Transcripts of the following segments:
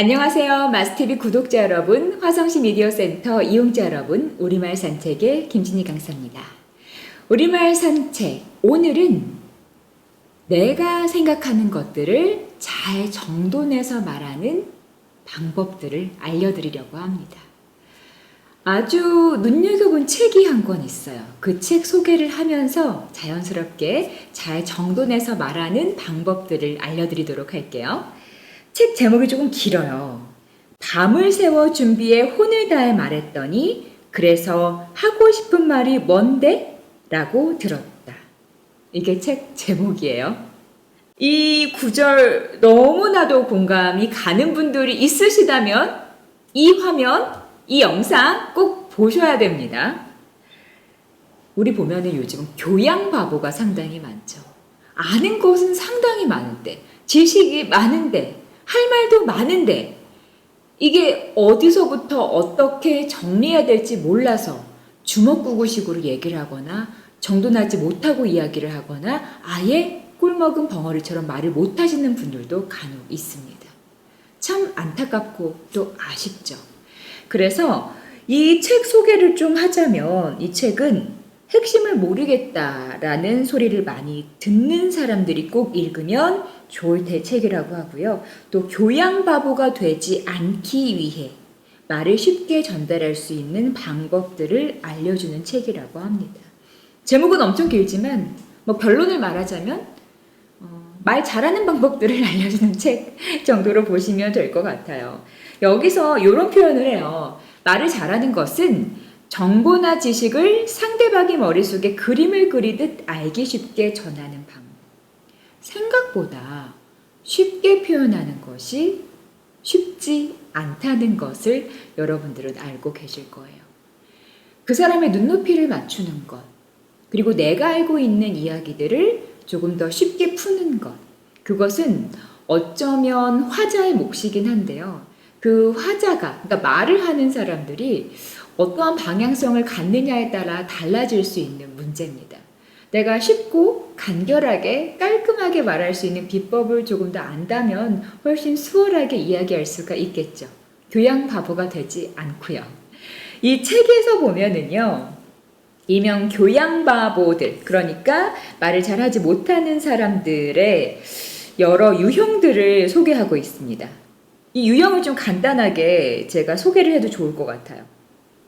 안녕하세요. 마스TV 구독자 여러분, 화성시 미디어센터 이용자 여러분, 우리말 산책의 김진희 강사입니다. 우리말 산책, 오늘은 내가 생각하는 것들을 잘 정돈해서 말하는 방법들을 알려드리려고 합니다. 아주 눈여겨본 책이 한 권 있어요. 그 책 소개를 하면서 자연스럽게 잘 정돈해서 말하는 방법들을 알려드리도록 할게요. 책 제목이 조금 길어요. 밤을 새워 준비해 혼을 다해 말했더니 그래서 하고 싶은 말이 뭔데? 라고 들었다. 이게 책 제목이에요. 이 구절 너무나도 공감이 가는 분들이 있으시다면 이 화면, 이 영상 꼭 보셔야 됩니다. 우리 보면은 요즘 교양 바보가 상당히 많죠. 아는 것은 상당히 많은데, 지식이 많은데, 할 말도 많은데 이게 어디서부터 어떻게 정리해야 될지 몰라서 주먹구구식으로 얘기를 하거나 정돈하지 못하고 이야기를 하거나 아예 꿀먹은 벙어리처럼 말을 못하시는 분들도 간혹 있습니다. 참 안타깝고 또 아쉽죠. 그래서 이 책 소개를 좀 하자면 이 책은 핵심을 모르겠다라는 소리를 많이 듣는 사람들이 꼭 읽으면 좋을 책이라고 하고요. 또 교양 바보가 되지 않기 위해 말을 쉽게 전달할 수 있는 방법들을 알려주는 책이라고 합니다. 제목은 엄청 길지만 결론을 말하자면 말 잘하는 방법들을 알려주는 책 정도로 보시면 될 것 같아요. 여기서 이런 표현을 해요. 말을 잘하는 것은 정보나 지식을 상대방의 머릿속에 그림을 그리듯 알기 쉽게 전하는 방법. 생각보다 쉽게 표현하는 것이 쉽지 않다는 것을 여러분들은 알고 계실 거예요. 그 사람의 눈높이를 맞추는 것, 그리고 내가 알고 있는 이야기들을 조금 더 쉽게 푸는 것, 그것은 어쩌면 화자의 몫이긴 한데요. 그 화자가, 그러니까 말을 하는 사람들이 어떠한 방향성을 갖느냐에 따라 달라질 수 있는 문제입니다. 내가 쉽고 간결하게 깔끔하게 말할 수 있는 비법을 조금 더 안다면 훨씬 수월하게 이야기할 수가 있겠죠. 교양 바보가 되지 않고요. 이 책에서 보면은요. 일명 교양 바보들, 그러니까 말을 잘하지 못하는 사람들의 여러 유형들을 소개하고 있습니다. 이 유형을 좀 간단하게 제가 소개를 해도 좋을 것 같아요.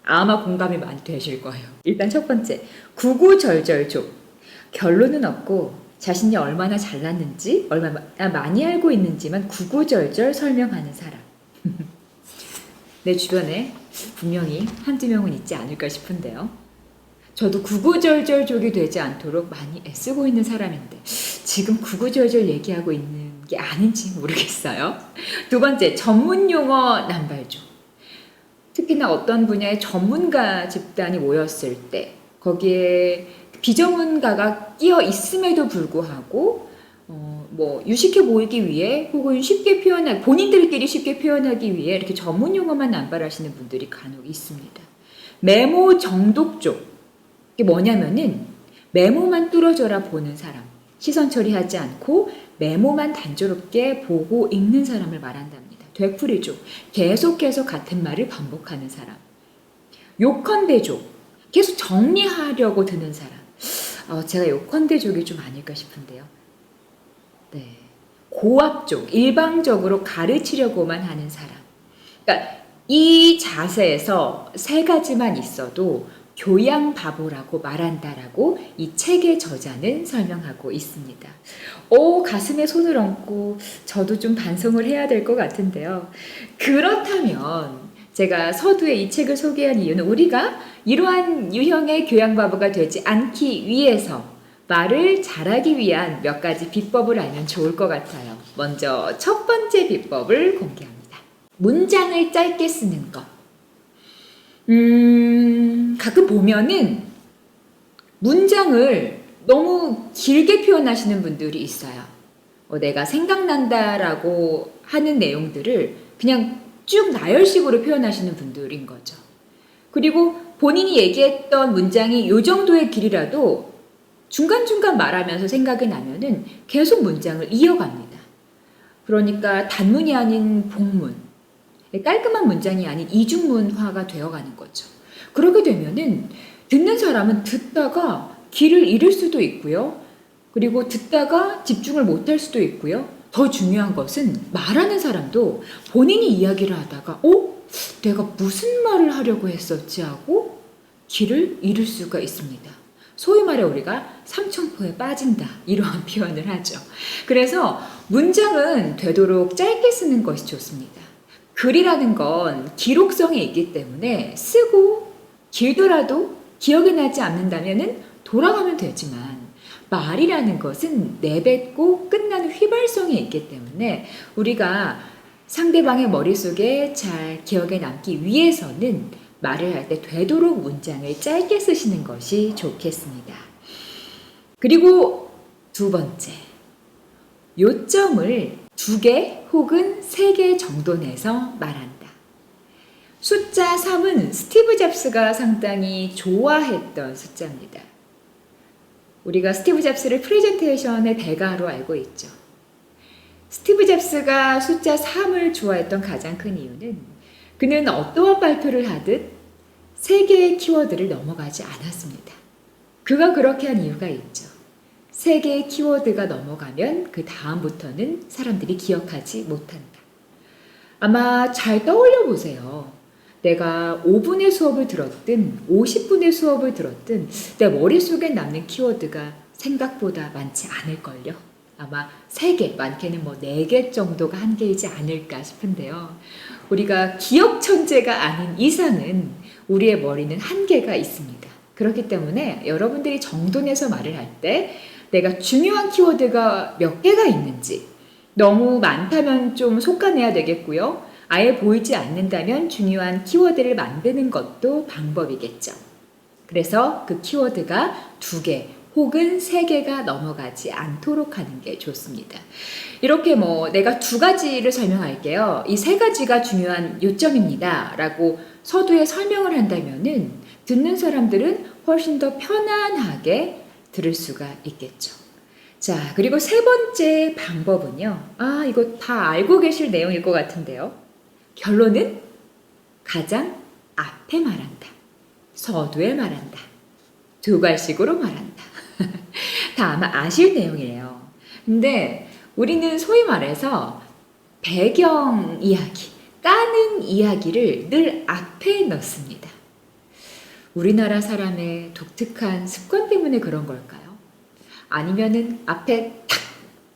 아마 공감이 많이 되실 거예요. 일단 첫 번째, 구구절절족. 결론은 없고 자신이 얼마나 잘났는지, 얼마나 많이 알고 있는지만 구구절절 설명하는 사람. 내 주변에 분명히 한두 명은 있지 않을까 싶은데요. 저도 구구절절족이 되지 않도록 많이 애쓰고 있는 사람인데 지금 구구절절 얘기하고 있는 게 아닌지 모르겠어요. 두 번째, 전문용어 남발족. 특히나 어떤 분야의 전문가 집단이 모였을 때 거기에 비전문가가 끼어 있음에도 불구하고 유식해 보이기 위해 혹은 쉽게 표현하기, 본인들끼리 쉽게 표현하기 위해 이렇게 전문 용어만 남발하시는 분들이 간혹 있습니다. 메모 정독족. 이게 뭐냐면은 메모만 뚫어져라 보는 사람, 시선 처리하지 않고 메모만 단조롭게 보고 읽는 사람을 말한답니다. 되풀이족, 계속해서 같은 말을 반복하는 사람. 요컨대족, 계속 정리하려고 드는 사람. 제가 요컨대족이 좀 아닐까 싶은데요. 네. 고압족, 일방적으로 가르치려고만 하는 사람. 그러니까 이 자세에서 세 가지만 있어도 교양 바보라고 말한다라고 이 책의 저자는 설명하고 있습니다. 가슴에 손을 얹고 저도 좀 반성을 해야 될 것 같은데요. 그렇다면 제가 서두에 이 책을 소개한 이유는 우리가 이러한 유형의 교양 바보가 되지 않기 위해서 말을 잘하기 위한 몇 가지 비법을 알면 좋을 것 같아요. 먼저 첫 번째 비법을 공개합니다. 문장을 짧게 쓰는 것. 가끔 보면은 문장을 너무 길게 표현하시는 분들이 있어요. 내가 생각난다라고 하는 내용들을 그냥 쭉 나열식으로 표현하시는 분들인 거죠. 그리고 본인이 얘기했던 문장이 이 정도의 길이라도 중간중간 말하면서 생각이 나면은 계속 문장을 이어갑니다. 그러니까 단문이 아닌 복문, 깔끔한 문장이 아닌 이중문화가 되어가는 거죠. 그렇게 되면은 듣는 사람은 듣다가 길을 잃을 수도 있고요. 그리고 듣다가 집중을 못할 수도 있고요. 더 중요한 것은 말하는 사람도 본인이 이야기를 하다가 내가 무슨 말을 하려고 했었지 하고 길을 잃을 수가 있습니다. 소위 말해 우리가 삼천포에 빠진다 이러한 표현을 하죠. 그래서 문장은 되도록 짧게 쓰는 것이 좋습니다. 글이라는 건 기록성이 있기 때문에 쓰고 길더라도 기억이 나지 않는다면 돌아가면 되지만 말이라는 것은 내뱉고 끝나는 휘발성이 있기 때문에 우리가 상대방의 머릿속에 잘 기억에 남기 위해서는 말을 할 때 되도록 문장을 짧게 쓰시는 것이 좋겠습니다. 그리고 두 번째, 요점을 2개 혹은 3개 정도 내서 말한다. 숫자 3은 스티브 잡스가 상당히 좋아했던 숫자입니다. 우리가 스티브 잡스를 프레젠테이션의 대가로 알고 있죠. 스티브 잡스가 숫자 3을 좋아했던 가장 큰 이유는 그는 어떠한 발표를 하듯 3개의 키워드를 넘어가지 않았습니다. 그가 그렇게 한 이유가 있죠. 3개의 키워드가 넘어가면 그 다음부터는 사람들이 기억하지 못한다. 아마 잘 떠올려 보세요. 내가 5분의 수업을 들었든 50분의 수업을 들었든 내 머릿속에 남는 키워드가 생각보다 많지 않을걸요. 아마 3개, 많게는 4개 정도가 한계이지 않을까 싶은데요. 우리가 기억 천재가 아닌 이상은 우리의 머리는 한계가 있습니다. 그렇기 때문에 여러분들이 정돈해서 말을 할 때 내가 중요한 키워드가 몇 개가 있는지, 너무 많다면 좀 솎아내야 되겠고요. 아예 보이지 않는다면 중요한 키워드를 만드는 것도 방법이겠죠. 그래서 그 키워드가 2개 혹은 3개가 넘어가지 않도록 하는 게 좋습니다. 이렇게 내가 2가지를 설명할게요. 이 3가지가 중요한 요점입니다. 라고 서두에 설명을 한다면은 듣는 사람들은 훨씬 더 편안하게 들을 수가 있겠죠. 자, 그리고 3번째 방법은요. 이거 다 알고 계실 내용일 것 같은데요. 결론은 가장 앞에 말한다. 서두에 말한다. 2갈씩으로 말한다. 다 아마 아실 내용이에요. 근데 우리는 소위 말해서 배경 이야기, 까는 이야기를 늘 앞에 넣습니다. 우리나라 사람의 독특한 습관 때문에 그런 걸까요? 아니면은 앞에 탁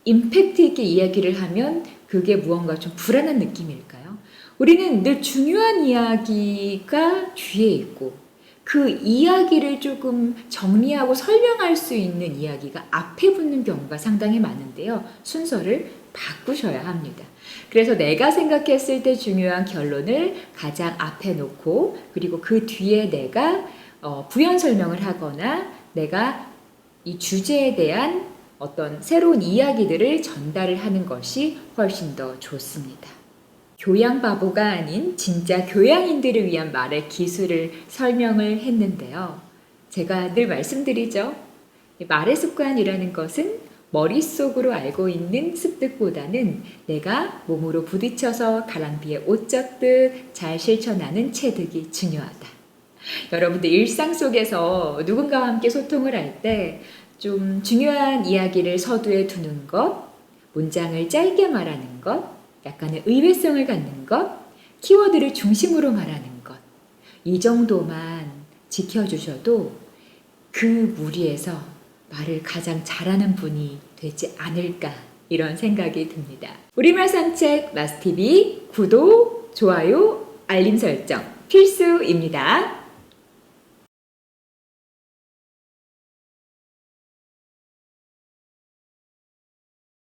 임팩트 있게 이야기를 하면 그게 무언가 좀 불안한 느낌일까요? 우리는 늘 중요한 이야기가 뒤에 있고 그 이야기를 조금 정리하고 설명할 수 있는 이야기가 앞에 붙는 경우가 상당히 많은데요. 순서를 바꾸셔야 합니다. 그래서 내가 생각했을 때 중요한 결론을 가장 앞에 놓고 그리고 그 뒤에 내가 부연 설명을 하거나 내가 이 주제에 대한 어떤 새로운 이야기들을 전달을 하는 것이 훨씬 더 좋습니다. 교양 바보가 아닌 진짜 교양인들을 위한 말의 기술을 설명을 했는데요. 제가 늘 말씀드리죠. 말의 습관이라는 것은 머릿속으로 알고 있는 습득보다는 내가 몸으로 부딪혀서 가랑비에 옷 젖듯 잘 실천하는 체득이 중요하다. 여러분들 일상 속에서 누군가와 함께 소통을 할 때 좀 중요한 이야기를 서두에 두는 것, 문장을 짧게 말하는 것, 약간의 의외성을 갖는 것, 키워드를 중심으로 말하는 것, 이 정도만 지켜주셔도 그 무리에서 말을 가장 잘하는 분이 되지 않을까 이런 생각이 듭니다. 우리말 산책 마스TV 구독, 좋아요, 알림 설정 필수입니다.